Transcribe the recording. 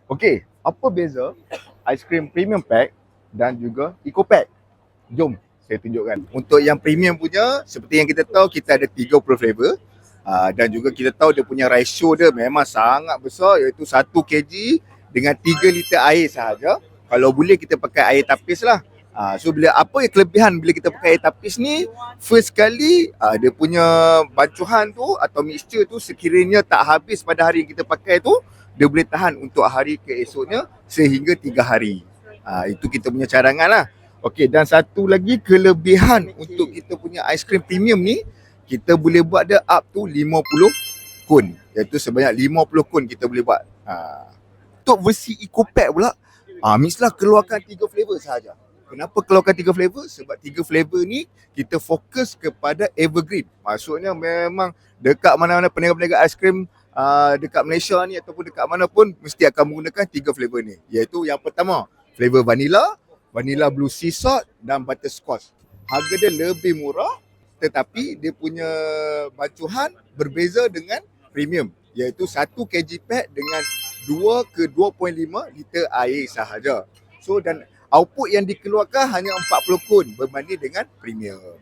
Okey, apa beza aiskrim premium pack dan juga eco pack? Jom saya tunjukkan. Untuk yang premium punya, seperti yang kita tahu, kita ada 30 flavor. Dan juga kita tahu dia punya ratio dia memang sangat besar, iaitu 1 kg dengan 3 liter air sahaja. Kalau boleh kita pakai air tapis lah. So bila apa yang kelebihan bila kita pakai air tapis ni, first kali dia punya bancuhan tu atau mixture tu sekiranya tak habis pada hari yang kita pakai tu, dia boleh tahan untuk hari keesoknya sehingga 3 hari. Itu kita punya cadangan lah. Okey, dan satu lagi kelebihan untuk kita punya aiskrim premium ni, kita boleh buat dia up to 50 kun. Iaitu sebanyak 50 kun kita boleh buat. Untuk versi Eco Pack pula, Mislah keluarkan 3 flavor sahaja. Kenapa keluarkan 3 flavor? Sebab 3 flavor ni kita fokus kepada evergreen. Maksudnya memang dekat mana-mana peniaga-peniaga aiskrim dekat Malaysia ni ataupun dekat mana pun mesti akan menggunakan 3 flavor ni. Iaitu yang pertama, flavor vanilla, vanilla blue sea salt dan butterscotch. Harga dia lebih murah tetapi dia punya bancuhan berbeza dengan premium, iaitu 1 kg pack dengan 2 ke 2.5 liter air sahaja. So dan output yang dikeluarkan hanya 40 kun berbanding dengan premium.